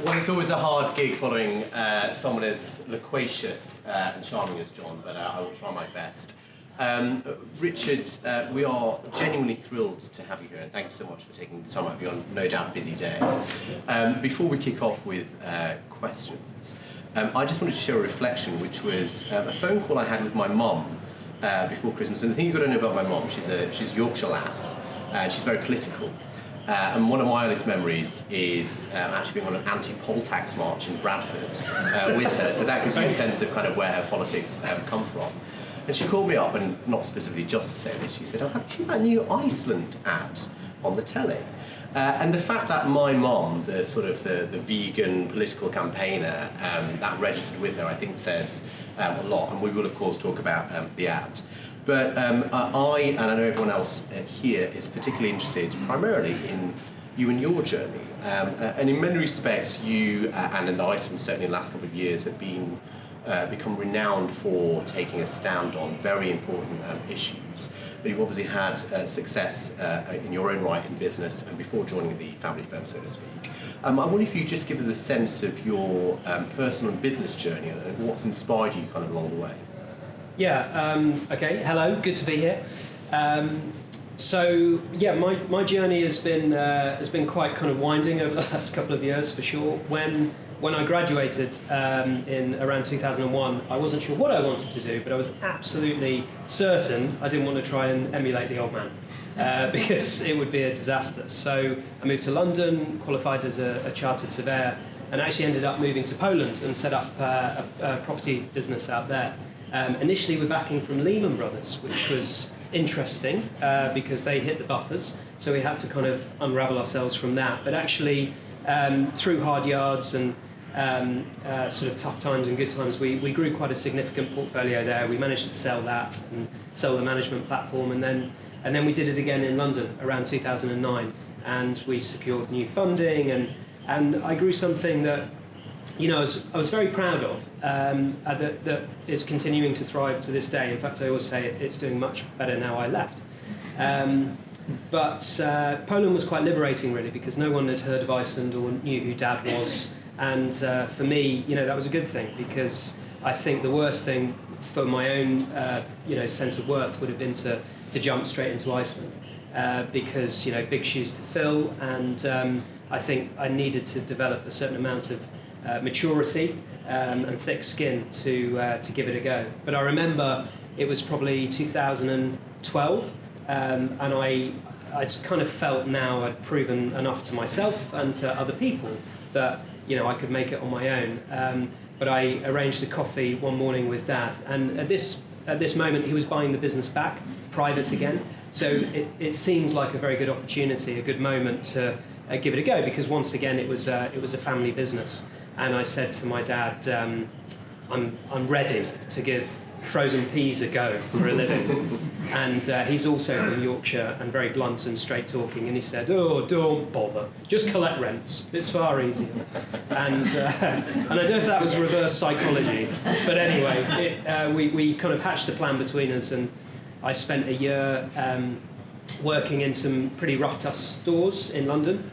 Well, it's always a hard gig following someone as loquacious and charming as John, but I will try my best. Richard, we are genuinely thrilled to have you here, and thank you so much for taking the time out of your no doubt busy day. Before we kick off with questions, I just wanted to share a reflection, which was a phone call I had with my mum before Christmas. And the thing you've got to know about my mum, she's a Yorkshire lass, and she's very political. And one of my earliest memories is actually being on an anti-poll tax march in Bradford with her, so that gives you a sense of kind of where her politics come from. And she called me up, and not specifically just to say this, she said, "Oh, have you seen that new Iceland ad on the telly?" And the fact that my mum, the sort of the vegan political campaigner, that registered with her, I think says a lot, and we will of course talk about the ad. But I, and I know everyone else here, is particularly interested primarily in you and your journey. And in many respects, you and in Iceland, certainly in the last couple of years, have become renowned for taking a stand on very important issues. But you've obviously had success in your own right in business and before joining the family firm, so to speak. I wonder if you just give us a sense of your personal and business journey and what's inspired you kind of along the way. Yeah, okay, hello, good to be here. So yeah, my journey has been quite kind of winding over the last couple of years for sure. When I graduated in around 2001, I wasn't sure what I wanted to do, but I was absolutely certain I didn't want to try and emulate the old man because it would be a disaster. So I moved to London, qualified as a chartered surveyor, and actually ended up moving to Poland and set up a property business out there. Initially with backing from Lehman Brothers, which was interesting because they hit the buffers, so we had to kind of unravel ourselves from that. But actually, through hard yards and sort of tough times and good times, we grew quite a significant portfolio there. We managed to sell that and sell the management platform, and then we did it again in London around 2009, and we secured new funding, and I grew something that, you know, I was very proud of, that is continuing to thrive to this day. In fact, I always say it's doing much better now I left. But Poland was quite liberating, really, because no one had heard of Iceland or knew who Dad was. And for me, you know, that was a good thing, because I think the worst thing for my own, you know, sense of worth would have been to jump straight into Iceland, because, you know, big shoes to fill, and I think I needed to develop a certain amount of maturity and thick skin to give it a go. But I remember it was probably 2012, and I'd kind of felt now I'd proven enough to myself and to other people that, you know, I could make it on my own. But I arranged a coffee one morning with Dad, and at this moment he was buying the business back, private again. So it seemed like a very good opportunity, a good moment to give it a go, because once again it was a family business. And I said to my dad, I'm ready to give frozen peas a go for a living. And he's also from Yorkshire and very blunt and straight talking, and he said, "Oh, don't bother, just collect rents, it's far easier." And I don't know if that was reverse psychology, but anyway, we kind of hatched a plan between us, and I spent a year working in some pretty rough, tough stores in London,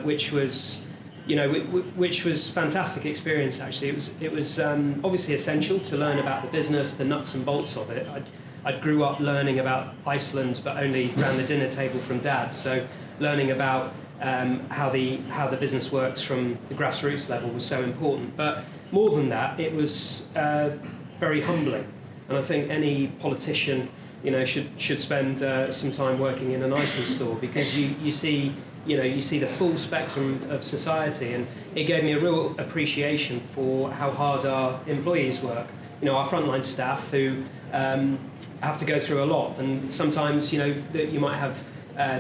which was, you know, which was fantastic experience. Actually, it was obviously essential to learn about the business, the nuts and bolts of it. I grew up learning about Iceland, but only around the dinner table from Dad. So learning about how the business works from the grassroots level was so important. But more than that, it was very humbling. And I think any politician, you know, should spend some time working in an Iceland store, because you see the full spectrum of society, and it gave me a real appreciation for how hard our employees work. You know, our frontline staff who have to go through a lot, and sometimes, you know, that you might have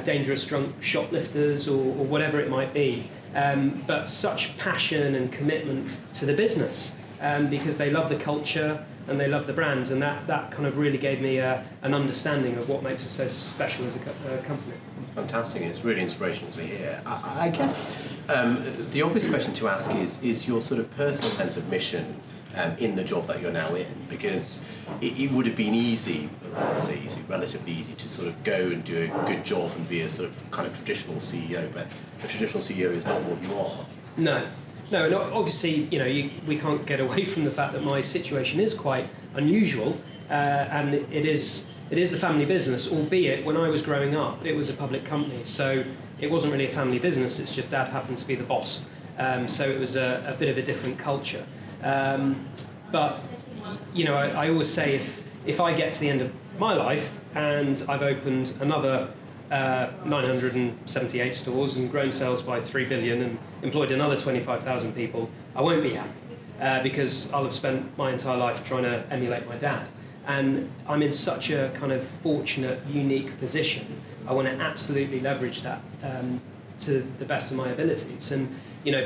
dangerous drunk shoplifters or whatever it might be, but such passion and commitment to the business, because they love the culture and they love the brand, and that kind of really gave me an understanding of what makes us so special as a company. It's fantastic. It's really inspirational to hear. I guess the obvious question to ask is your sort of personal sense of mission in the job that you're now in, because it would have been relatively easy to sort of go and do a good job and be a sort of kind of traditional CEO, but a traditional CEO is not what you are. No. No, and obviously, we can't get away from the fact that my situation is quite unusual, and it is the family business, albeit when I was growing up, it was a public company, so it wasn't really a family business, it's just Dad happened to be the boss. So it was a bit of a different culture. But, I always say if I get to the end of my life and I've opened another 978 stores and grown sales by 3 billion and employed another 25,000 people, I won't be happy because I'll have spent my entire life trying to emulate my dad. And I'm in such a kind of fortunate, unique position. I want to absolutely leverage that to the best of my abilities. And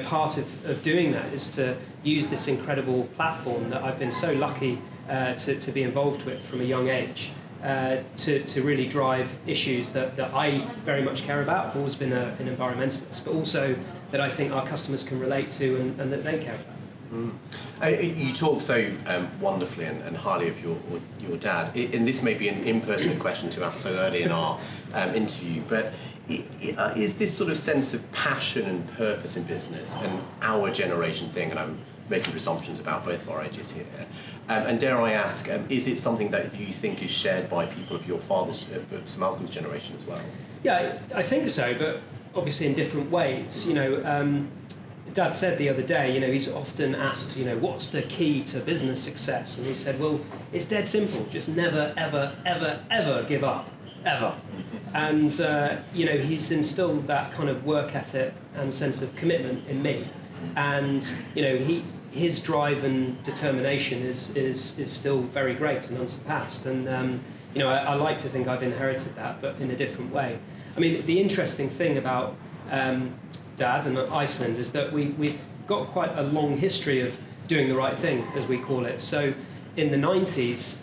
part of doing that is to use this incredible platform that I've been so lucky to be involved with from a young age. To really drive issues that I very much care about. I've always been an environmentalist, but also that I think our customers can relate to and that they care about. You talk so wonderfully and highly of your dad, and this may be an impersonal question to ask so early in our interview, but is this sort of sense of passion and purpose in business an our generation thing? And I'm making presumptions about both of our ages here. And dare I ask, is it something that you think is shared by people of your father's, of Sir Malcolm's generation as well? Yeah, I think so, but obviously in different ways. Dad said the other day, he's often asked, what's the key to business success? And he said, well, it's dead simple. Just never, ever, ever, ever give up. Ever. And, he's instilled that kind of work ethic and sense of commitment in me. And, his drive and determination is still very great and unsurpassed. And, I like to think I've inherited that, but in a different way. I mean, the interesting thing about Dad and Iceland is that we've got quite a long history of doing the right thing, as we call it. So in the 90s,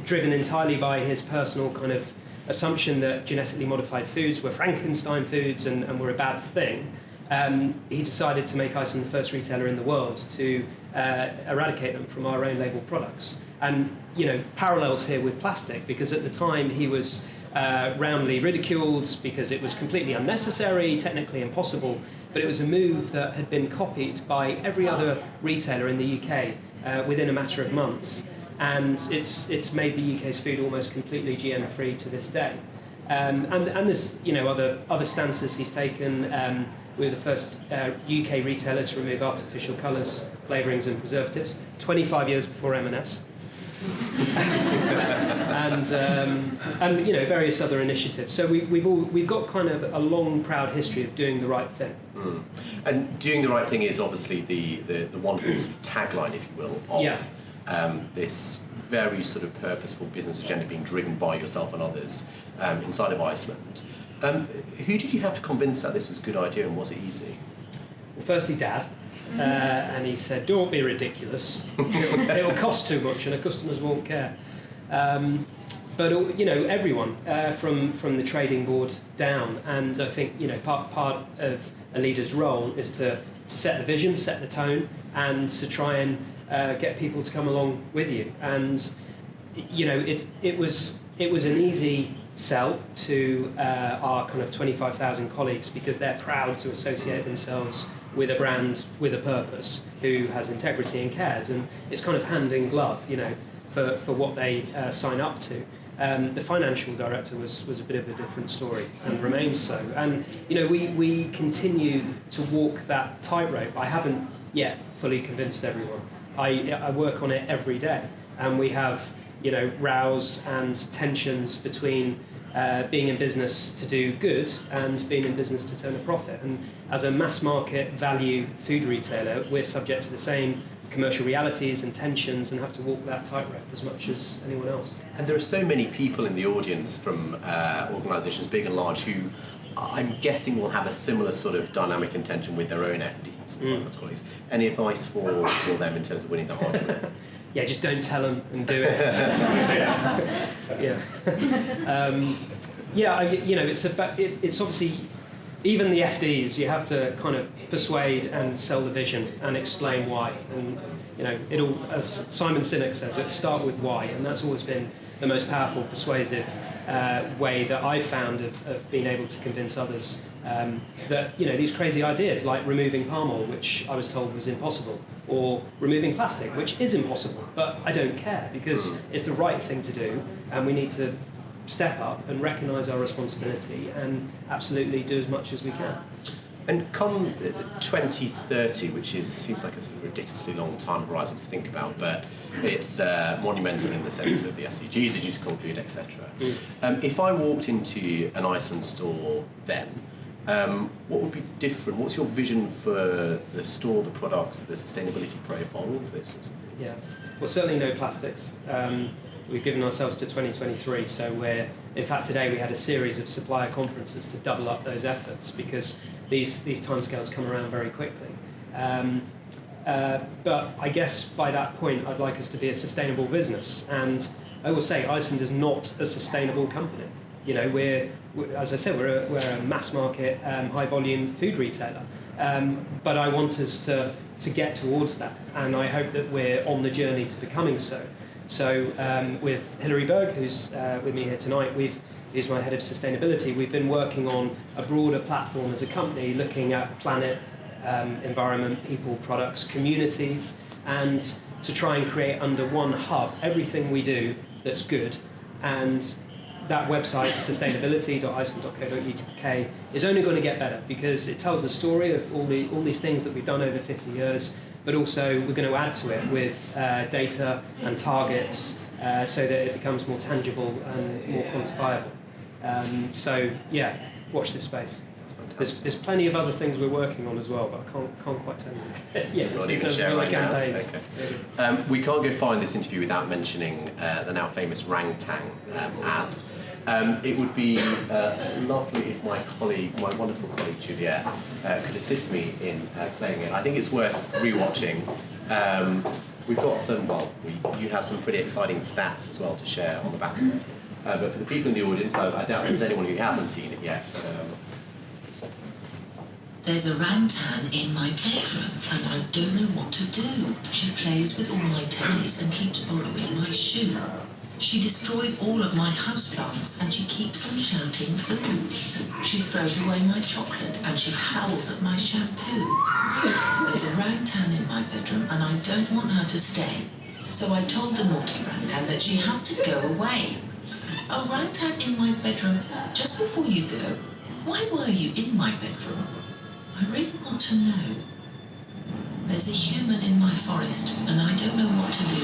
driven entirely by his personal kind of assumption that genetically modified foods were Frankenstein foods and were a bad thing, he decided to make Iceland the first retailer in the world to eradicate them from our own label products. And, parallels here with plastic, because at the time he was roundly ridiculed because it was completely unnecessary, technically impossible, but it was a move that had been copied by every other retailer in the UK within a matter of months. And it's made the UK's food almost completely GM-free to this day. And there's other stances he's taken. We were the first UK retailer to remove artificial colours, flavourings and preservatives, 25 years before M&S. and various other initiatives. So we've got kind of a long, proud history of doing the right thing. Mm. And doing the right thing is obviously the wonderful sort of tagline, if you will, of this very sort of purposeful business agenda being driven by yourself and others inside of Iceland. Who did you have to convince that this was a good idea, and was it easy? Well, firstly, Dad. And he said, don't be ridiculous. It'll cost too much and the customers won't care. But everyone from the trading board down, and I think part of a leader's role is to set the vision, set the tone, and to try and get people to come along with you. And it was an easy sell to our kind of 25,000 colleagues, because they're proud to associate themselves with a brand with a purpose, who has integrity and cares, and it's kind of hand in glove, for what they sign up to. The financial director was a bit of a different story and remains so. And we continue to walk that tightrope. I haven't yet fully convinced everyone. I work on it every day, and we have rows and tensions between being in business to do good and being in business to turn a profit. And as a mass market value food retailer, we're subject to the same commercial realities and tensions and have to walk that tightrope as much as anyone else. And there are so many people in the audience from organisations big and large who I'm guessing will have a similar sort of dynamic and tension with their own FDs and finance colleagues. Any advice for them in terms of winning the argument? Yeah, just don't tell them and do it. It's obviously, even the FDs, you have to kind of persuade and sell the vision and explain why. And it all, as Simon Sinek says, it start with why, and that's always been the most powerful, persuasive way that I've found of being able to convince others that these crazy ideas like removing palm oil, which I was told was impossible, or removing plastic, which is impossible, but I don't care because it's the right thing to do, and we need to step up and recognise our responsibility and absolutely do as much as we can. And come 2030, which seems like a sort of ridiculously long time horizon to think about, but it's monumental in the sense of the SDGs are due to conclude, etc. If I walked into an Iceland store then, what would be different? What's your vision for the store, the products, the sustainability profile, all of those sorts of things? Yeah, well, certainly no plastics. We've given ourselves to 2023, so in fact today we had a series of supplier conferences to double up those efforts because these timescales come around very quickly. But I guess by that point I'd like us to be a sustainable business, and I will say Iceland is not a sustainable company. We're as I said, we're a mass market, high volume food retailer, but I want us to get towards that, and I hope that we're on the journey to becoming so. So with Hilary Berg, who's with me here tonight, who's my head of sustainability, we've been working on a broader platform as a company, looking at planet, environment, people, products, communities, and to try and create under one hub everything we do that's good. And that website, sustainability.iceland.co.uk, is only going to get better because it tells the story of all these things that we've done over 50 years, but also we're going to add to it with data and targets so that it becomes more tangible and more quantifiable. So yeah, watch this space. There's plenty of other things we're working on as well, but I can't quite tell you. Yeah, not even share right now. Okay. We can't go far in this interview without mentioning the now famous Rangtang ad. It would be lovely if my wonderful colleague Juliette, could assist me in playing it. I think it's worth rewatching. We've got you have some pretty exciting stats as well to share on the back of it. But for the people in the audience, I doubt there's anyone who hasn't seen it yet. There's a Rangtan in my bedroom and I don't know what to do. She plays with all my teddies and keeps borrowing my shoe. She destroys all of my houseplants and she keeps on shouting boo. She throws away my chocolate and she howls at my shampoo. There's a Rangtan in my bedroom and I don't want her to stay. So I told the naughty Rangtan that she had to go away. Oh, Rangtan in my bedroom, just before you go, why were you in my bedroom? I really want to know. There's a human in my forest and I don't know what to do.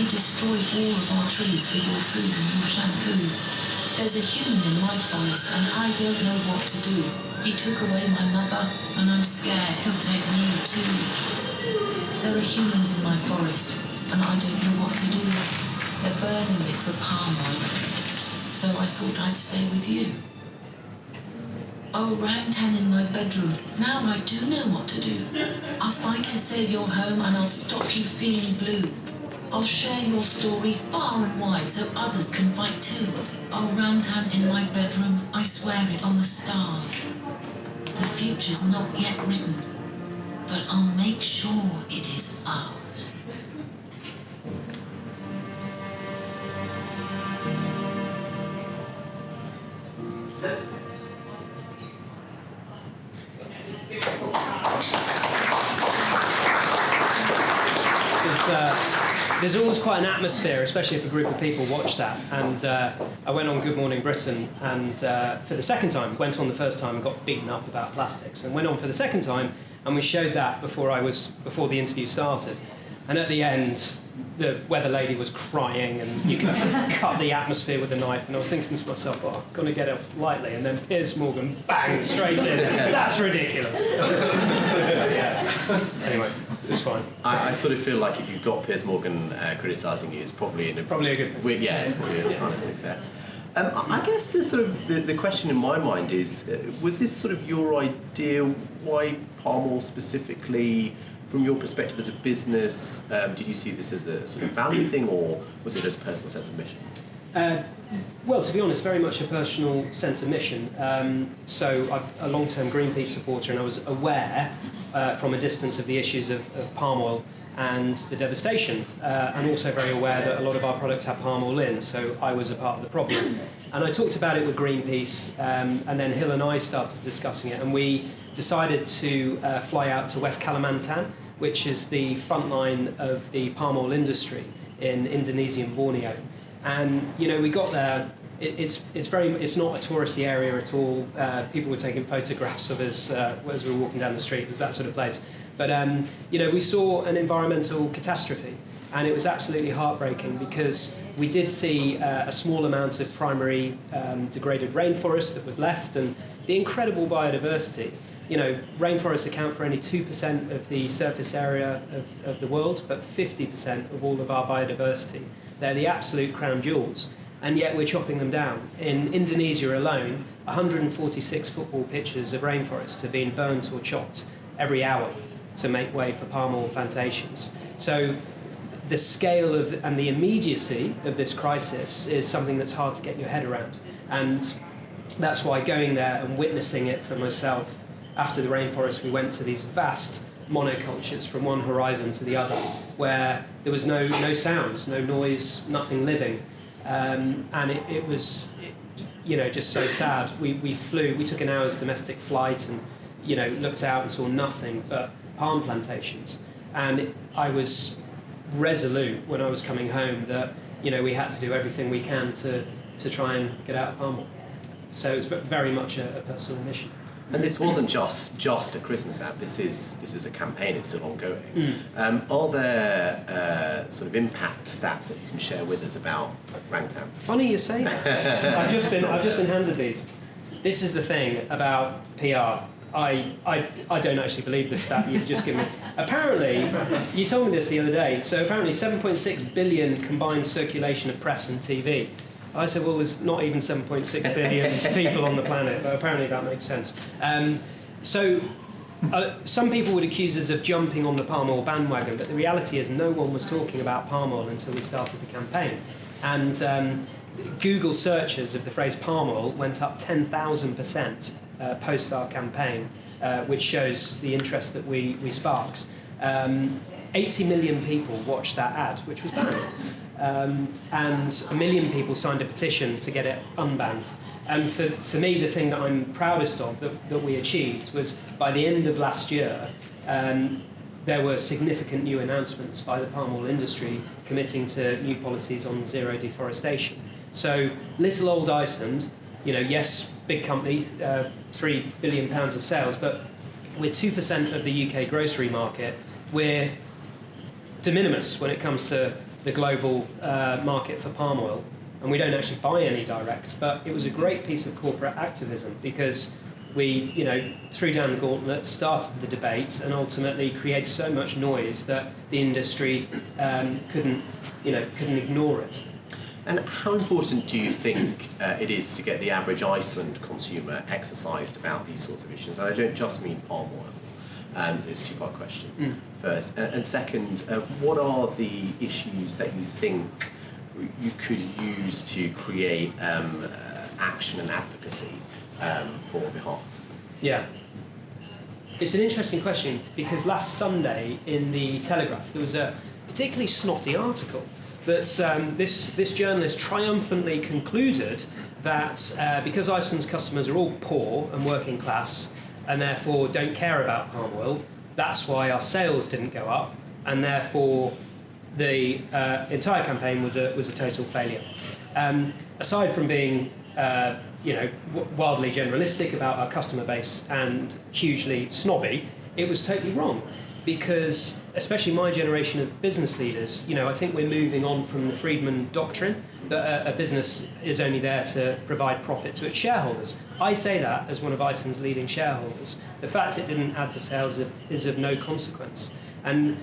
He destroyed all of our trees for your food and your shampoo. There's a human in my forest and I don't know what to do. He took away my mother and I'm scared he'll take me too. There are humans in my forest and I don't know what to do. They're burning it for palm oil. So I thought I'd stay with you. Oh, Rangtan in my bedroom, now I do know what to do. I'll fight to save your home and I'll stop you feeling blue. I'll share your story far and wide so others can fight too. Oh, Rangtan in my bedroom, I swear it on the stars. The future's not yet written, but I'll make sure it is ours. There's always quite an atmosphere, especially if a group of people watch that. And I went on Good Morning Britain, and for the second time, went on the first time and got beaten up about plastics, and went on for the second time, and we showed that before the interview started. And at the end, the weather lady was crying, and you could cut the atmosphere with a knife. And I was thinking to myself, "Oh, I'm going to get off lightly." And then Piers Morgan, bang, straight in. That's ridiculous. Anyway, it was fine. I sort of feel like if you've got Piers Morgan criticising you, it's probably probably a good thing. Yeah, it's probably a sign of success. I guess the question in my mind is, was this sort of your idea? Why palm oil specifically? From your perspective as a business, did you see this as a sort of value thing, or was it just a personal sense of mission? Well, to be honest, very much a personal sense of mission. So I'm a long-term Greenpeace supporter, and I was aware from a distance of the issues of palm oil and the devastation, and also very aware that a lot of our products have palm oil in, so I was a part of the problem. And I talked about it with Greenpeace, and then Hill and I started discussing it, and we decided to fly out to West Kalimantan, which is the front line of the palm oil industry in Indonesian Borneo. And we got there. It's not a touristy area at all. People were taking photographs of us as we were walking down the street. It was that sort of place. But we saw an environmental catastrophe, and it was absolutely heartbreaking because we did see a small amount of primary degraded rainforest that was left, and the incredible biodiversity. Rainforests account for only 2% of the surface area of the world, but 50% of all of our biodiversity. They're the absolute crown jewels, and yet we're chopping them down. In Indonesia alone, 146 football pitches of rainforest have been burnt or chopped every hour to make way for palm oil plantations. So the scale and the immediacy of this crisis is something that's hard to get your head around. And that's why going there and witnessing it for myself, after the rainforest, we went to these vast monocultures from one horizon to the other, where there was no sounds, no noise, nothing living. And it was just so sad. We took an hour's domestic flight and, looked out and saw nothing but palm plantations. And I was resolute when I was coming home that, we had to do everything we can to try and get out of palm oil. So it was very much a personal mission. And this wasn't just a Christmas ad. This is a campaign. It's still ongoing. Are there sort of impact stats that you can share with us about Rangtan? Funny you say that. I've just been handed these. This is the thing about PR. I don't actually believe the stat you've just given me. Apparently, you told me this the other day. So apparently, 7.6 billion combined circulation of press and TV. I said, well, there's not even 7.6 billion people on the planet, but apparently that makes sense. Some people would accuse us of jumping on the palm oil bandwagon, but the reality is no one was talking about palm oil until we started the campaign. And Google searches of the phrase palm oil went up 10,000% post our campaign, which shows the interest that we sparked. 80 million people watched that ad, which was banned. And 1 million people signed a petition to get it unbanned. And for me, the thing that I'm proudest of that we achieved was by the end of last year, there were significant new announcements by the palm oil industry committing to new policies on zero deforestation. So little old Iceland, yes, big company, £3 billion of sales, but we're 2% of the UK grocery market. We're de minimis when it comes to the global market for palm oil, and we don't actually buy any direct, but it was a great piece of corporate activism because we threw down the gauntlet, started the debate, and ultimately created so much noise that the industry couldn't ignore it. And how important do you think it is to get the average Iceland consumer exercised about these sorts of issues? And I don't just mean palm oil. It's a two-part question. First, and second, what are the issues that you think you could use to create action and advocacy for behalf? Yeah. It's an interesting question because last Sunday in the Telegraph there was a particularly snotty article that this journalist triumphantly concluded that because Iceland's customers are all poor and working class and therefore don't care about palm oil, that's why our sales didn't go up, and therefore the entire campaign was a total failure. Aside from being wildly generalistic about our customer base and hugely snobby, it was totally wrong. Because, especially my generation of business leaders, I think we're moving on from the Friedman doctrine that a business is only there to provide profit to its shareholders. I say that as one of Iceland's leading shareholders. The fact it didn't add to sales is of no consequence. And,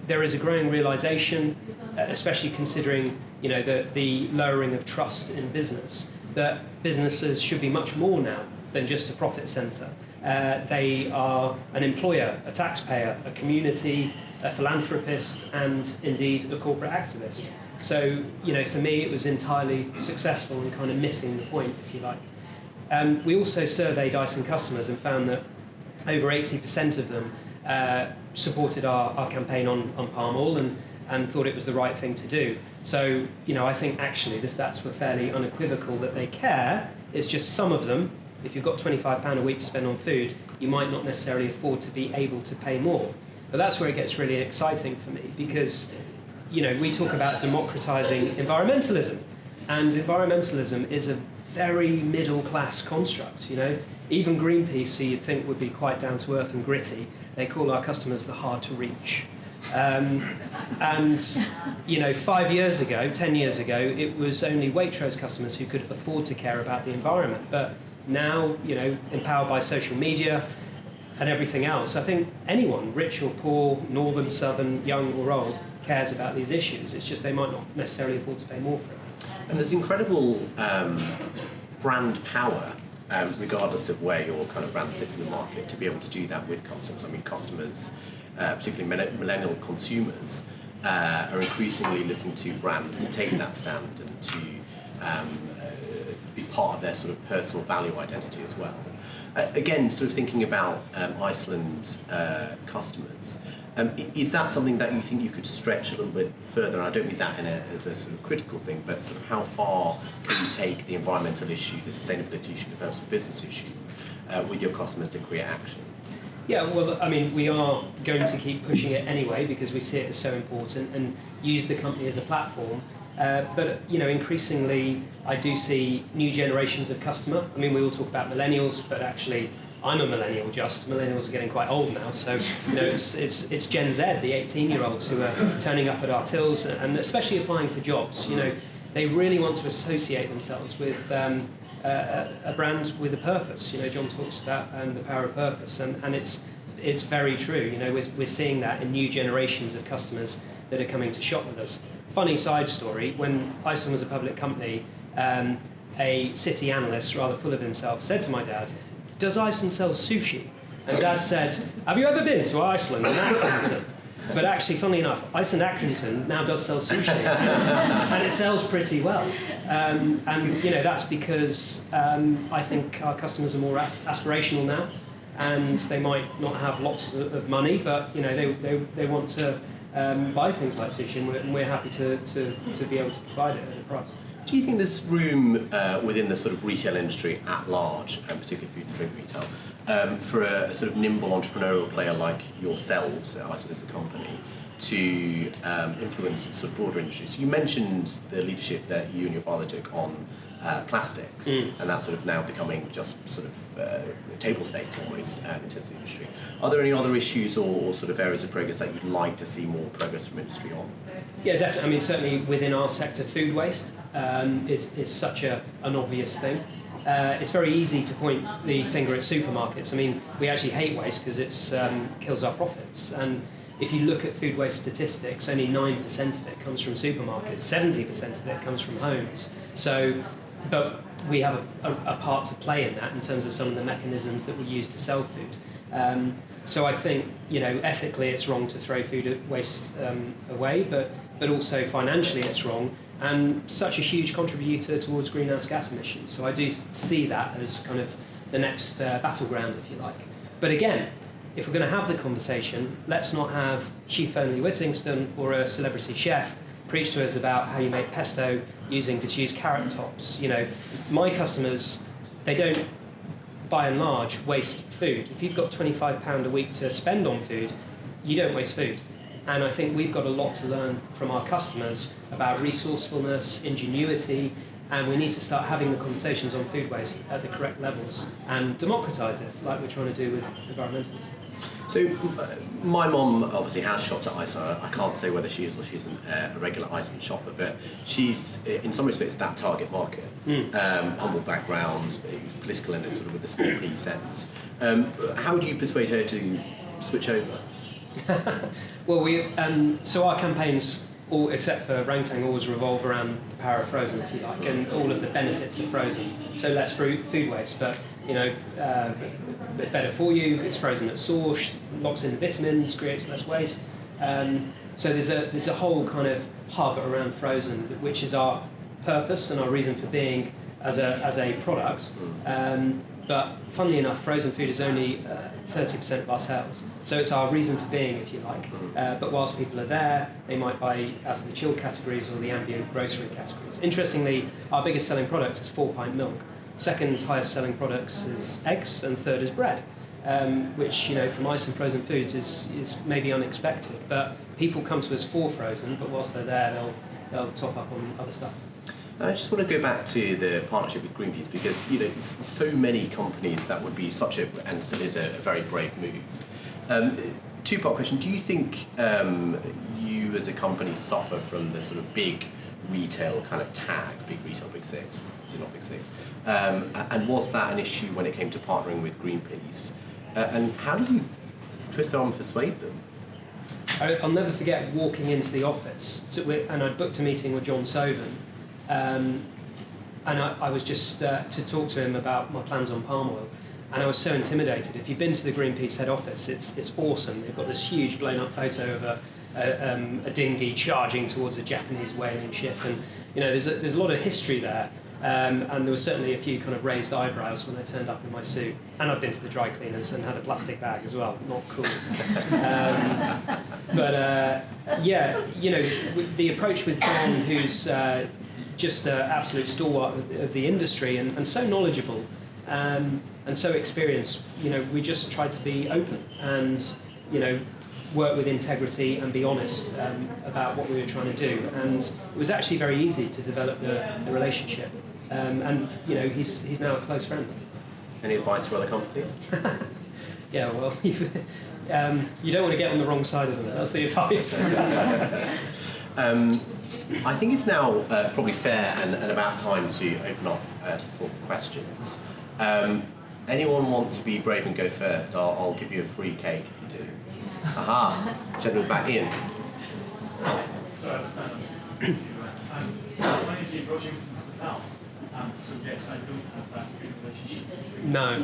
there is a growing realization, especially considering, the lowering of trust in business, that businesses should be much more now than just a profit centre. They are an employer, a taxpayer, a community, a philanthropist, and indeed a corporate activist. So, for me, it was entirely successful and kind of missing the point, if you like. We also surveyed Iceland customers and found that over 80% of them supported our campaign on palm oil, and thought it was the right thing to do. So, I think actually the stats were fairly unequivocal that they care. It's just some of them, if you've got £25 a week to spend on food, you might not necessarily afford to be able to pay more. But that's where it gets really exciting for me, because we talk about democratizing environmentalism, and environmentalism is a very middle-class construct. Even Greenpeace, who you'd think would be quite down-to-earth and gritty, they call our customers the hard-to-reach. And 5 years ago, 10 years ago, it was only Waitrose customers who could afford to care about the environment. But now, empowered by social media and everything else, I think anyone, rich or poor, northern, southern, young or old, cares about these issues. It's just they might not necessarily afford to pay more for it. And there's incredible brand power, regardless of where your kind of brand sits in the market, to be able to do that with customers. I mean, customers, particularly millennial consumers, are increasingly looking to brands to take that stand and to be part of their sort of personal value identity as well. Again, sort of thinking about Iceland customers, is that something that you think you could stretch a little bit further? And I don't mean that as a sort of critical thing, but sort of how far can you take the environmental issue, the sustainability issue, the personal business issue with your customers to create action? Yeah, well, I mean, we are going to keep pushing it anyway because we see it as so important and use the company as a platform. But increasingly, I do see new generations of customer. I mean, we all talk about millennials, but actually, I'm a millennial. Millennials are getting quite old now, so it's Gen Z, the 18-year-olds who are turning up at our tills and especially applying for jobs. They really want to associate themselves with a brand with a purpose. John talks about the power of purpose, and it's very true. We're seeing that in new generations of customers that are coming to shop with us. Funny side story: when Iceland was a public company, a city analyst, rather full of himself, said to my dad, "Does Iceland sell sushi?" And Dad said, "Have you ever been to Iceland and Accrington?" But actually, funnily enough, Iceland Accrington now does sell sushi, and it sells pretty well. And that's because I think our customers are more aspirational now, and they might not have lots of money, but they want to buy things like sushi, and we're happy to be able to provide it at a price. Do you think there's room within the sort of retail industry at large, and particularly food and drink retail, for a sort of nimble entrepreneurial player like yourselves at Iceland as a company to influence sort of broader industries? You mentioned the leadership that you and your father took on plastics, and that's sort of now becoming just sort of table stakes almost in terms of the industry. Are there any other issues or sort of areas of progress that you'd like to see more progress from industry on? Yeah, definitely. I mean, certainly within our sector, food waste is such an obvious thing. It's very easy to point the finger at supermarkets. I mean, we actually hate waste because it kills our profits. And if you look at food waste statistics, only 9% of it comes from supermarkets, 70% of it comes from homes. But we have a part to play in that in terms of some of the mechanisms that we use to sell food. So I think, ethically it's wrong to throw food waste away, but also financially it's wrong, and such a huge contributor towards greenhouse gas emissions. So I do see that as kind of the next battleground, if you like. But again, if we're going to have the conversation, let's not have Chief Only Whittington or a celebrity chef preach to us about how you make pesto using disused carrot tops. My customers, they don't, by and large, waste food. If you've got £25 a week to spend on food, you don't waste food. And I think we've got a lot to learn from our customers about resourcefulness, ingenuity, and we need to start having the conversations on food waste at the correct levels and democratise it, like we're trying to do with environmentalism. So my mum obviously has shopped at Iceland. I can't say whether she is or she isn't a regular Iceland shopper, but she's in some respects that target market. Humble background, political in it sort of with a small p sense. How do you persuade her to switch over? Well, so our campaigns, all except for Rangtang, always revolve around the power of frozen, if you like, and all of the benefits of frozen. So less food waste, but better for you. It's frozen at source, locks in the vitamins, creates less waste. So there's a whole kind of hub around frozen, which is our purpose and our reason for being as a product. But funnily enough, frozen food is only 30% of our sales. So it's our reason for being, if you like. But whilst people are there, they might buy out of the chilled categories or the ambient grocery categories. Interestingly, our biggest selling product is 4-pint milk. Second highest selling products is eggs, and third is bread, which, from Iceland Frozen Foods is maybe unexpected. But people come to us for frozen, but whilst they're there, they'll top up on other stuff. I just want to go back to the partnership with Greenpeace because so many companies that would be and still is a very brave move. Two-part question: do you think you as a company suffer from the sort of big retail kind of tag, big retail, big six, not big six? And was that an issue when it came to partnering with Greenpeace? And how did you twist their arm and persuade them? I'll never forget walking into the office, and I'd booked a meeting with John Sovan. And I was just to talk to him about my plans on palm oil, and I was so intimidated. If you've been to the Greenpeace head office, it's awesome. They've got this huge blown up photo of a dinghy charging towards a Japanese whaling ship, and there's a lot of history there. And there were certainly a few kind of raised eyebrows when I turned up in my suit, and I've been to the dry cleaners and had a plastic bag as well. Not cool. The approach with John, who's just an absolute stalwart of the industry and so knowledgeable and so experienced, we just tried to be open and work with integrity and be honest about what we were trying to do. And it was actually very easy to develop the relationship. He's now a close friend. Any advice for other companies? Yeah, well, you don't want to get on the wrong side of them. That's the advice. I think it's now probably fair and about time to open up to for questions. Anyone want to be brave and go first? I'll give you a free cake if you do. Aha! Gentleman back in. Sorry, I'll stand up. My name's Ian Roger from Hotel. So yes, I don't have that good relationship. No.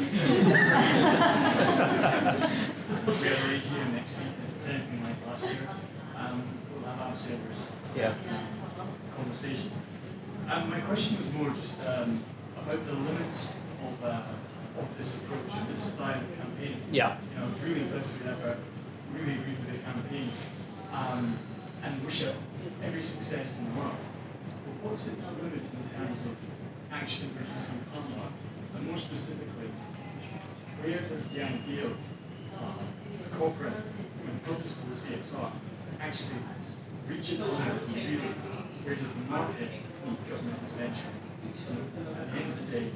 We have a AGM next week, and if it's anything like last year, we'll have outsiders conversations. My question was more just about the limits of this approach and this style of campaigning. Yeah. I was really impressed with that, really agreed with the campaign, and wish her every success in the world. But what's its limits in terms of actually producing content? And more specifically, where does the idea of corporate with purposeful CSR actually reach its limits, and really, where does the market need government intervention? And at the end of the day,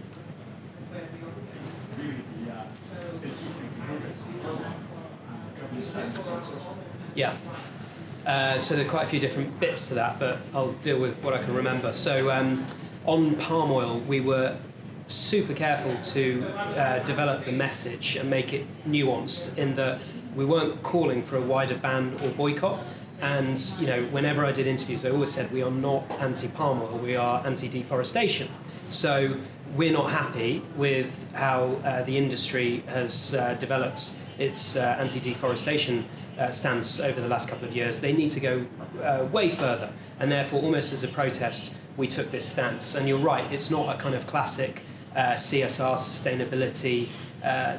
is really the key to progress in government standards and so on. Yeah. So there are quite a few different bits to that, but I'll deal with what I can remember. So on palm oil, we were super careful to develop the message and make it nuanced in that we weren't calling for a wider ban or boycott. And whenever I did interviews, I always said we are not anti-palm oil, we are anti-deforestation. So we're not happy with how the industry has developed its anti-deforestation stance over the last couple of years. They need to go way further, and therefore, almost as a protest, we took this stance. And you're right, it's not a kind of classic CSR sustainability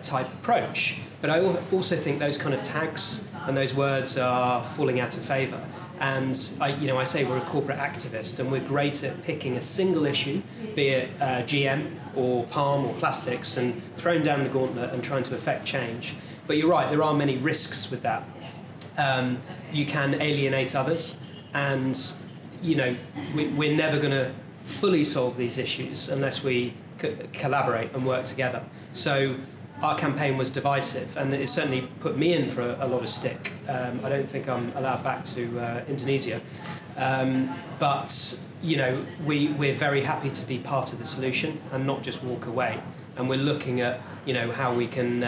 type approach. But I also think those kind of tags and those words are falling out of favour. And I say we're a corporate activist, and we're great at picking a single issue, be it GM or palm or plastics, and throwing down the gauntlet and trying to affect change. But you're right, there are many risks with that. You can alienate others, and we're never going to fully solve these issues unless we collaborate and work together. So our campaign was divisive, and it certainly put me in for a lot of stick. I don't think I'm allowed back to Indonesia, but we're very happy to be part of the solution and not just walk away. And we're looking at how we can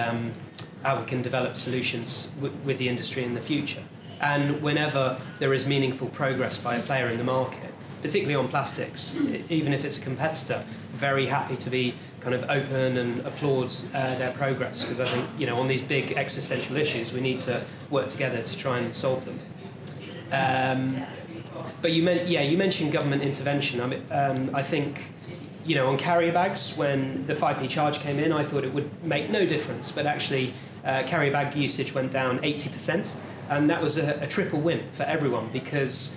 develop solutions with the industry in the future. And whenever there is meaningful progress by a player in the market, particularly on plastics, even if it's a competitor, very happy to be kind of open and applaud their progress, because I think on these big existential issues we need to work together to try and solve them. But you mentioned government intervention. I think on carrier bags, when the 5p charge came in, I thought it would make no difference, but actually carrier bag usage went down 80%, and that was a triple win for everyone, because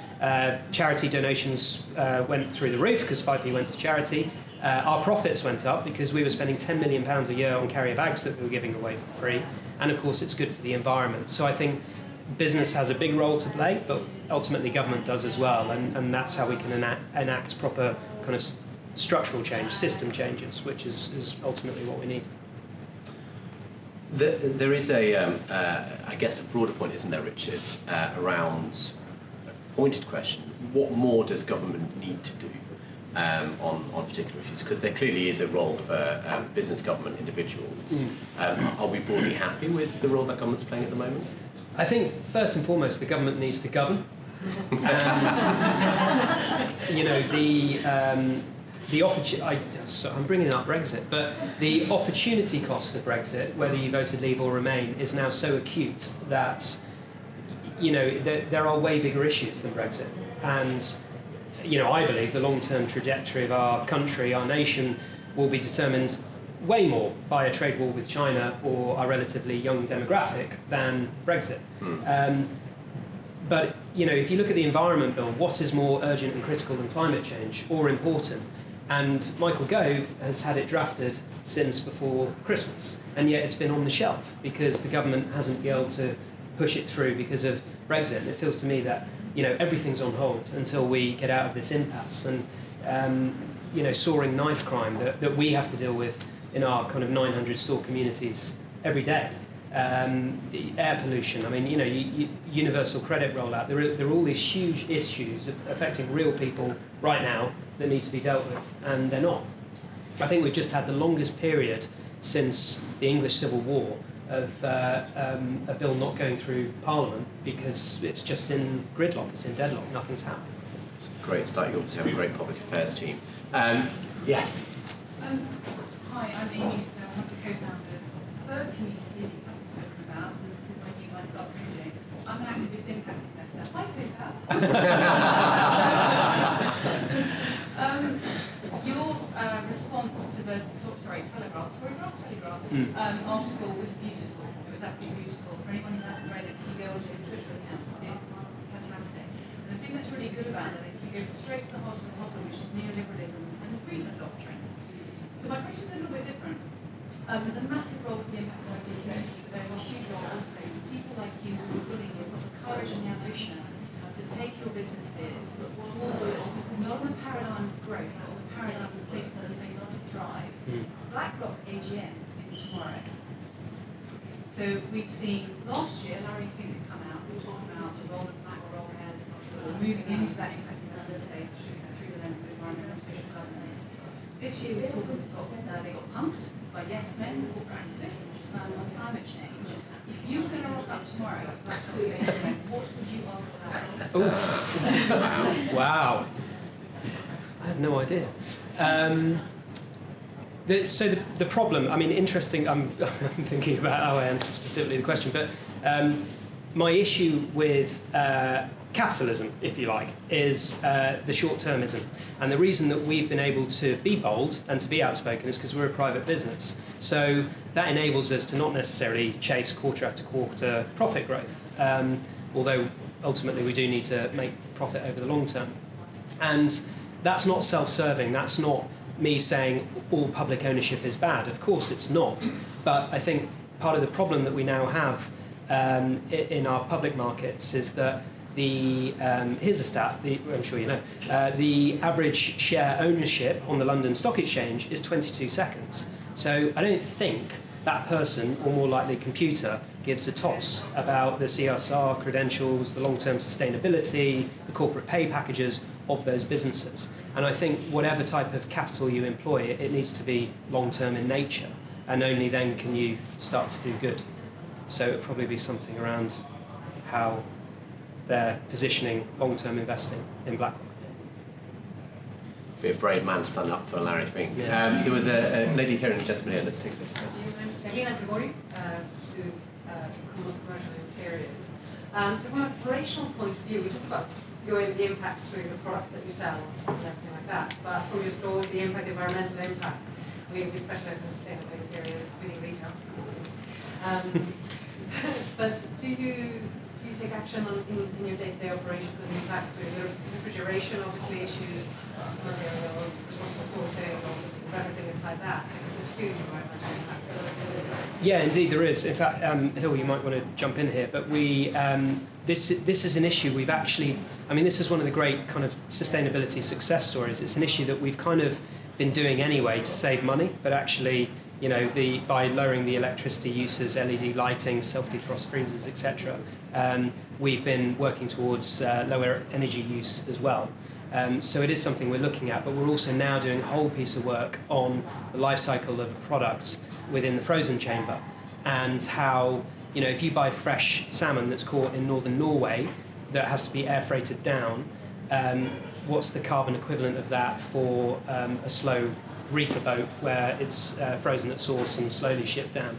charity donations went through the roof because 5p went to charity. Our profits went up because we were spending £10 million a year on carrier bags that we were giving away for free, and of course it's good for the environment. So I think business has a big role to play, but ultimately government does as well, and that's how we can enact proper kind of structural change, system changes, which is ultimately what we need. There is I guess, a broader point, isn't there, Richard, around a pointed question: what more does government need to do on particular issues? Because there clearly is a role for business, government, individuals. Are we broadly happy with the role that government's playing at the moment? I think first and foremost the government needs to govern, and I'm bringing up Brexit, but the opportunity cost of Brexit, whether you voted leave or remain, is now so acute that there are way bigger issues than Brexit. And I believe the long-term trajectory of our country, our nation, will be determined way more by a trade war with China or a relatively young demographic than Brexit. But if you look at the Environment Bill, what is more urgent and critical than climate change, or important? And Michael Gove has had it drafted since before Christmas, and yet it's been on the shelf because the government hasn't been able to push it through because of Brexit. And it feels to me that everything's on hold until we get out of this impasse. And soaring knife crime that we have to deal with in our kind of 900 store communities every day. Air pollution, universal credit rollout. There are all these huge issues affecting real people right now that need to be dealt with, and they're not. I think we've just had the longest period since the English Civil War of a bill not going through Parliament because it's just in gridlock, it's in deadlock, nothing's happening. It's a great start. You obviously have a great public affairs team. Yes? Hi, I'm Amy, so I'm one of the co-founders of the third community that I've spoken about, and this is my new I Start Cringing. I'm an activist impact investor. Hi, Total. Your response to the Telegraph article was beautiful. It was absolutely beautiful. For anyone who hasn't read it, if you go onto his Twitter account, it's fantastic. And the thing that's really good about it is you go straight to the heart of the problem, which is neoliberalism and the Friedman doctrine. So my question's a little bit different. There's a massive role for the impact investing community, but there's a huge role also for people like you who are willing, who've got the courage and the ambition to take your businesses forward, not on a paradigm of growth, but on a paradigm of places and spaces to thrive. BlackRock AGM is tomorrow. So we've seen last year Larry Fink come out, we were talking about the role of BlackRock as moving into that impact investment space through the lens of environmental and social governance. This year we saw them they got pumped by yes men, the corporate activists, on climate change. If you were going to rock up tomorrow, what would you ask for that? Wow. I have no idea. The problem, interesting, I'm thinking about how I answer specifically the question, but my issue with capitalism, if you like, is the short-termism. And the reason that we've been able to be bold and to be outspoken is because we're a private business. So that enables us to not necessarily chase quarter after quarter profit growth, although ultimately we do need to make profit over the long term. And that's not self-serving, that's not me saying all public ownership is bad. Of course it's not. But I think part of the problem that we now have in our public markets is that here's a stat, I'm sure you know, the average share ownership on the London Stock Exchange is 22 seconds. So I don't think that person, or more likely computer, gives a toss about the CSR credentials, the long-term sustainability, the corporate pay packages of those businesses. And I think whatever type of capital you employ, it needs to be long-term in nature, and only then can you start to do good. So it would probably be something around how they're positioning long-term investing in BlackRock. Be a brave man to stand up for Larry Fink. Yeah. There was a lady here and a gentleman here. Let's take the Carolina Grigori, to Commercial Interiors. So from an operational point of view, we talk about going the impact through the products that you sell and everything like that. But from your store, the impact, the environmental impact. We specialise in sustainability areas within retail. But do you take action in your day-to-day operations and impacts through the refrigeration, obviously issues, materials, responsible sourcing, or everything inside that? Because there's huge environmental impacts. Yeah, indeed there is. In fact, Hill, you might want to jump in here, but we this is an issue we've actually. I mean, this is one of the great kind of sustainability success stories. It's an issue that we've kind of been doing anyway to save money, but actually, you know, by lowering the electricity uses, LED lighting, self-defrost freezers, etc., we've been working towards lower energy use as well. So it is something we're looking at, but we're also now doing a whole piece of work on the life cycle of products within the frozen chamber, and how, you know, if you buy fresh salmon that's caught in northern Norway that has to be air freighted down, what's the carbon equivalent of that for a slow reefer boat where it's frozen at source and slowly shipped down?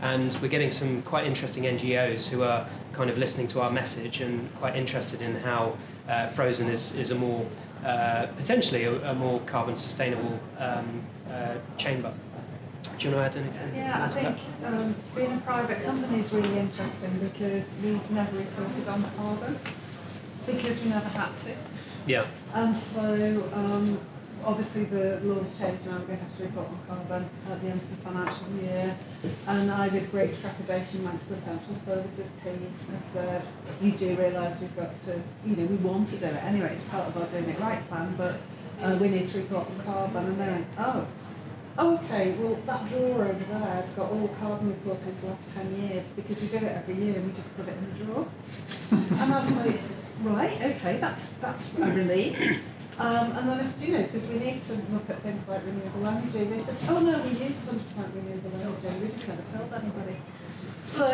And we're getting some quite interesting NGOs who are kind of listening to our message and quite interested in how frozen is a more potentially a more carbon sustainable chamber. Do you want to add anything? Yeah, I think being a private company is really interesting because we've never reported on carbon because we never had to. Yeah. And so obviously the laws change now, we're going to have to report on carbon at the end of the financial year. And I, with great trepidation, went to the central services team and said, you do realise we've got to, you know, we want to do it anyway, it's part of our Doing It Right plan, but we need to report on carbon. And they went, oh, okay, well that drawer over there has got all carbon reporting for the last 10 years because we do it every year and we just put it in the drawer. And I was like, right, okay, that's a relief. And then I said, you know, because we need to look at things like renewable energy. They said, oh no, we use 100% renewable energy, we just never told anybody. So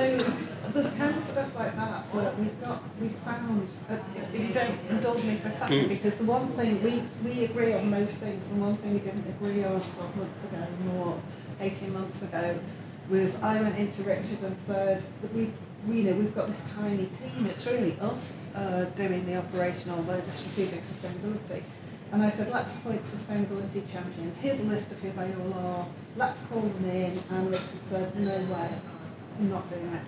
there's kind of stuff like that, but we've found, if you don't indulge me for a second, because the one thing, we agree on most things, the one thing we didn't agree on 12 months ago, or 18 months ago, was I went into Richard and said that we've got this tiny team, it's really us doing the operational, the strategic sustainability. And I said, let's appoint sustainability champions. Here's a list of who they all are. Let's call them in. And Richard said, no way, I'm not doing it.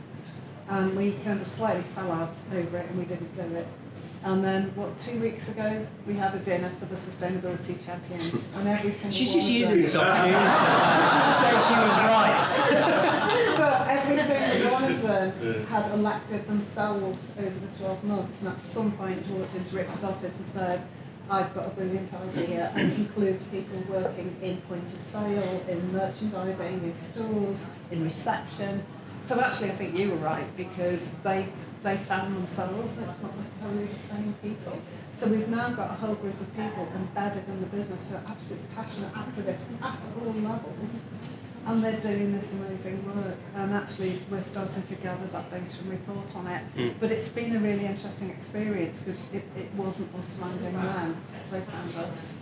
And we kind of slightly fell out over it and we didn't do it. And then, 2 weeks ago, we had a dinner for the sustainability champions. And every single She's one just of using them, this opportunity to say she was right. but every single one of them had elected themselves over the 12 months. And at some point, walked into Richard's office and said, I've got a brilliant idea, and it includes people working in point of sale, in merchandising, in stores, in reception. So actually I think you were right, because they found themselves, and it's not necessarily the same people. So we've now got a whole group of people embedded in the business who are absolutely passionate activists at all levels, and they're doing this amazing work. And actually we're starting to gather that data and report on it. But it's been a really interesting experience because it wasn't us finding them, they found us.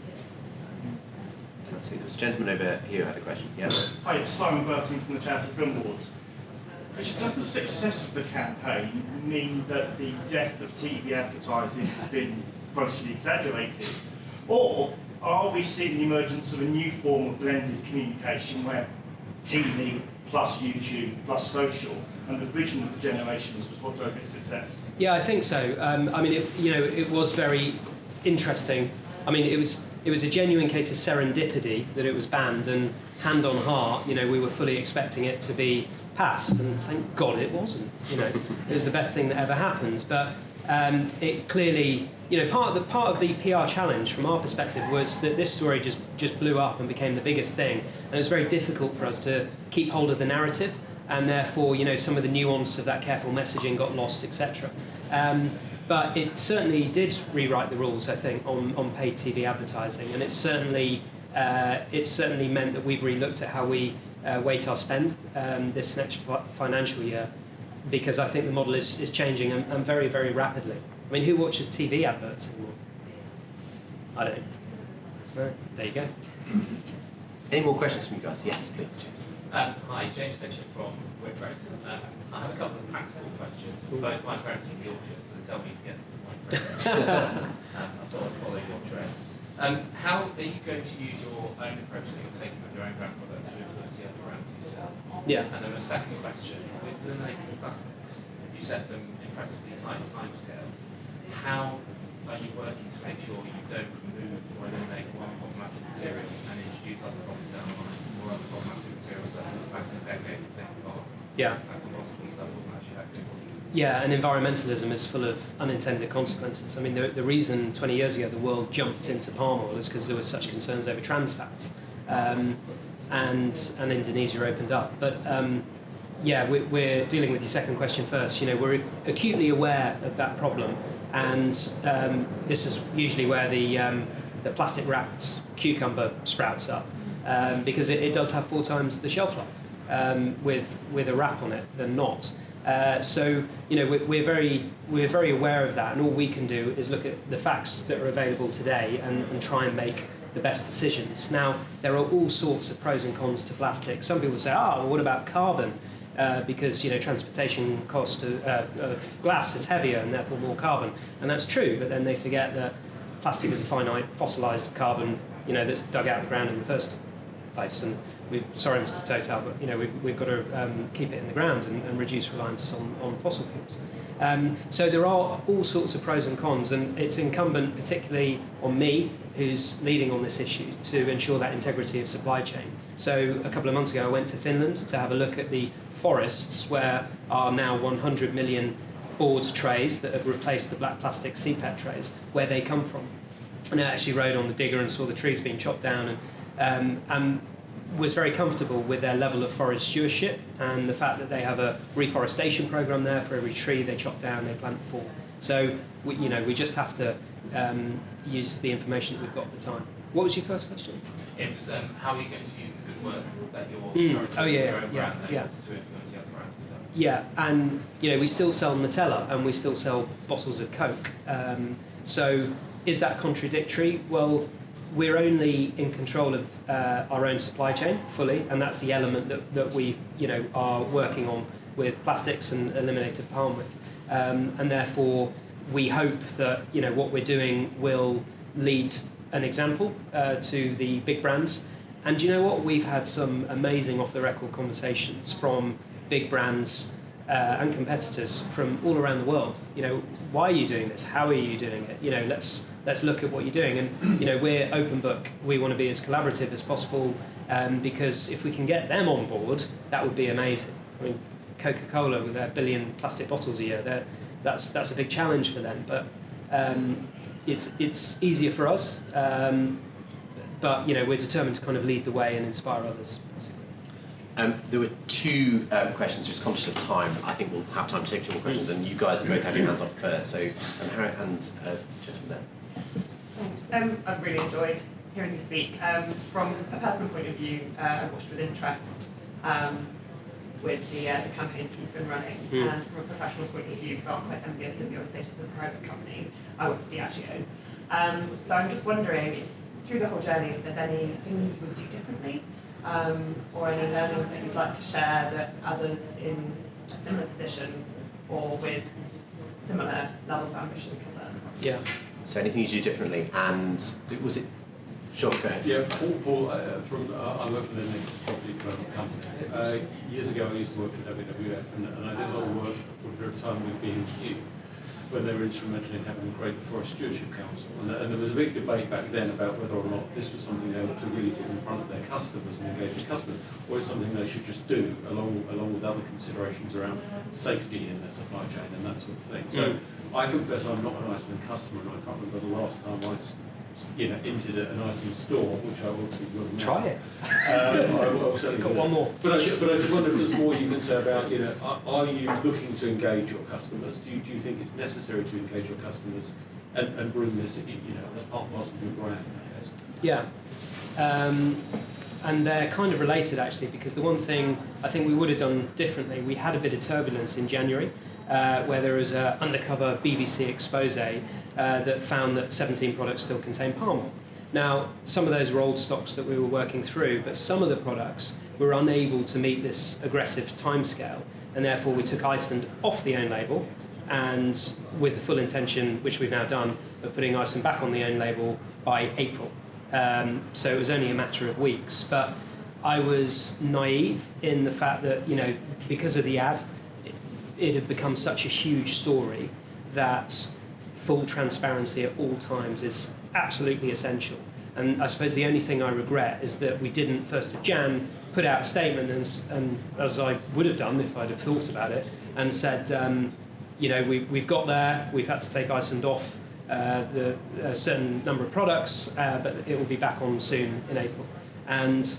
Let's see, there was a gentleman over here who had a question. Yeah. Hi, Simon Burton from the Charity Film Awards. Richard, does the success of the campaign mean that the death of TV advertising has been grossly exaggerated? Or are we seeing the emergence of a new form of blended communication where TV plus YouTube plus social and the bridging of the generations was what drove its success? Yeah, I think so. I mean, it was very interesting. I mean, it was a genuine case of serendipity that it was banned, and hand on heart, we were fully expecting it to be passed, and thank God it wasn't. It was the best thing that ever happened. But it clearly, part of the PR challenge from our perspective was that this story just blew up and became the biggest thing, and it was very difficult for us to keep hold of the narrative, and therefore, some of the nuance of that careful messaging got lost, etc. But it certainly did rewrite the rules, I think, on paid TV advertising, and it certainly meant that we've re-looked at how we weight our spend this next financial year, because I think the model is changing and very, very rapidly. I mean, who watches TV adverts anymore? I don't. No. There you go. Any more questions from you guys? Yes, please, James. Hi, James Pitcher from Whitbread. I have a couple of practical questions. Both my parents are from Yorkshire, so they tell me to get to the point. I thought I'd follow your trend. How are you going to use your own approach that you're taking with your own brand products to influence the other brands you sell? Yeah. And then a second question, with eliminating plastics, you set some impressively tight timescales. How are you working to make sure you don't remove or eliminate one problematic material and introduce other problems down the line, or other problematic materials that back in the decade think, oh, Yeah. that combustible stuff wasn't actually that good? Yeah, and environmentalism is full of unintended consequences. I mean, the reason 20 years ago the world jumped into palm oil is because there were such concerns over trans fats, and Indonesia opened up. But yeah, we're dealing with your second question first. You know, we're acutely aware of that problem, and this is usually where the plastic wrapped cucumber sprouts up, because it does have 4 times the shelf life with a wrap on it than not. So you know we're very aware of that, and all we can do is look at the facts that are available today and try and make the best decisions. Now there are all sorts of pros and cons to plastic. Some people say, well, what about carbon? Because you know transportation cost of glass is heavier and therefore more carbon, and that's true. But then they forget that plastic is a finite fossilised carbon, you know, that's dug out of the ground in the first place. And sorry, Mr. Total, but you know we've got to keep it in the ground and reduce reliance on fossil fuels. So there are all sorts of pros and cons, and it's incumbent, particularly on me, who's leading on this issue, to ensure that integrity of supply chain. So a couple of months ago, I went to Finland to have a look at the forests where are now 100 million board trays that have replaced the black plastic CPET trays, where they come from. And I actually rode on the digger and saw the trees being chopped down, and was very comfortable with their level of forest stewardship and the fact that they have a reforestation program there. For every tree they chop down, they plant 4. So we just have to use the information that we've got at the time. What was your first question? It was how are you going to use the good work that you're currently your own brand names to influence the other brands you sell? Yeah, and you know we still sell Nutella and we still sell bottles of Coke. So is that contradictory? Well, we're only in control of our own supply chain fully, and that's the element that we are working on with plastics and eliminated palm with, and therefore we hope that what we're doing will lead an example to the big brands. And you know what? We've had some amazing off-the-record conversations from big brands and competitors from all around the world. Why are you doing this? How are you doing it? Let's look at what you're doing. And we're open book. We want to be as collaborative as possible, because if we can get them on board, that would be amazing. I mean, Coca-Cola with their 1 billion plastic bottles a year, that's a big challenge for them. But it's easier for us. But we're determined to kind of lead the way and inspire others. There were 2 questions, just conscious of time. I think we'll have time to take 2 more questions, and you guys both have your hands up first. So, Harriet and gentleman there. Thanks. I've really enjoyed hearing you speak. From a personal point of view, I watched with interest with the campaigns that you've been running. And from a professional point of view, felt quite envious of your status as a private company. I was Diageo. So I'm just wondering, if, through the whole journey, if there's anything you would do differently, or any learnings that you'd like to share that others in a similar position or with similar levels of ambition can learn. Yeah. So anything you do differently, and was it? Sure, go ahead. Yeah, Paul I work for the property development company. Years ago I used to work for WWF, and I did a lot of work for a period of time with B&Q, when they were instrumental in having a great Forest Stewardship Council. And there was a big debate back then about whether or not this was something they ought to really put in front of their customers and engage with customers, or it's something they should just do along with other considerations around safety in their supply chain and that sort of thing. So I confess I'm not an Iceland customer, and I can't remember the last time I entered an Iceland store, which I obviously will now. Try it. I will certainly Got one more. But I just wonder if there's more you can say about, are you looking to engage your customers? Do you think it's necessary to engage your customers and bring this, as part and parcel of your brand? Yeah. And they're kind of related, actually, because the one thing I think we would have done differently, we had a bit of turbulence in January, where there was an undercover BBC expose that found that 17 products still contain palm oil. Now, some of those were old stocks that we were working through, but some of the products were unable to meet this aggressive timescale, and therefore we took Iceland off the own label, and with the full intention, which we've now done, of putting Iceland back on the own label by April. So it was only a matter of weeks, but I was naive in the fact that, because of the ad, it had become such a huge story that full transparency at all times is absolutely essential. And I suppose the only thing I regret is that we didn't, 1st of Jan, put out a statement, and as I would have done if I'd have thought about it, and said, we've got there, we've had to take Iceland off a certain number of products, but it will be back on soon in April. And,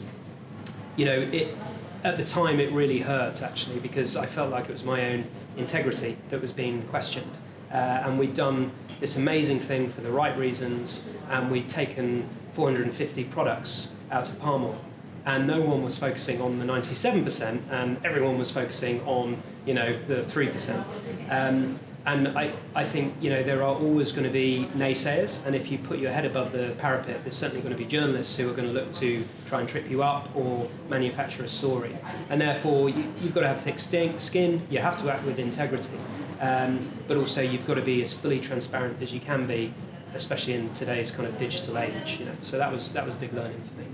at the time it really hurt, actually, because I felt like it was my own integrity that was being questioned. And we'd done this amazing thing for the right reasons, and we'd taken 450 products out of palm oil, and no one was focusing on the 97%, and everyone was focusing on the 3%. And I think there are always going to be naysayers, and if you put your head above the parapet, there's certainly going to be journalists who are going to look to try and trip you up or manufacture a story. And therefore, you've got to have thick skin. You have to act with integrity, but also you've got to be as fully transparent as you can be, especially in today's kind of digital age. So that was a big learning for me.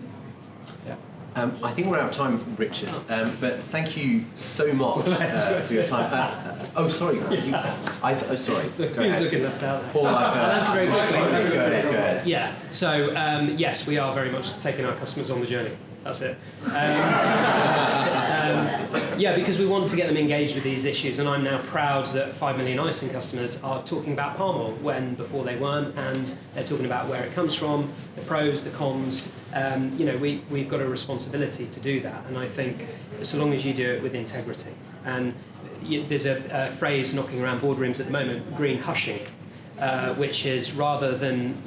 Yeah. I think we're out of time, Richard, but thank you so much for your time. Sorry. Sorry. Go ahead. Looking left out there. Paul, that's very good. Go ahead. Yeah, so yes, we are very much taking our customers on the journey. That's it. Because we want to get them engaged with these issues, and I'm now proud that 5 million Iceland customers are talking about palm oil when before they weren't, and they're talking about where it comes from, the pros, the cons. We've got a responsibility to do that, and I think so long as you do it with integrity. And there's a phrase knocking around boardrooms at the moment, green hushing, which is rather than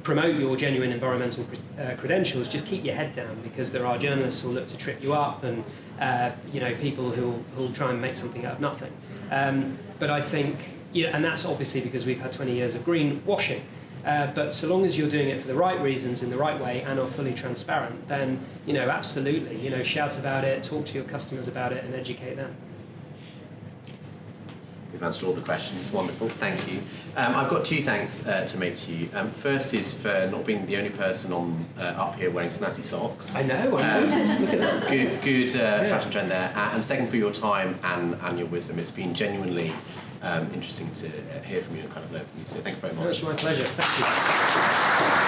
promote your genuine environmental credentials, just keep your head down, because there are journalists who will look to trip you up, and people who'll try and make something out of nothing. But I think, and that's obviously because we've had 20 years of greenwashing. But so long as you're doing it for the right reasons, in the right way, and are fully transparent, then absolutely, shout about it, talk to your customers about it, and educate them. We've answered all the questions. Wonderful, thank you. I've got 2 thanks to make to you. First is for not being the only person up here wearing snazzy socks. I know, I noticed. Look at that. Good fashion trend there. And second, for your time and your wisdom. It's been genuinely interesting to hear from you and kind of learn from you. So thank you very much. It's my pleasure. Thank you.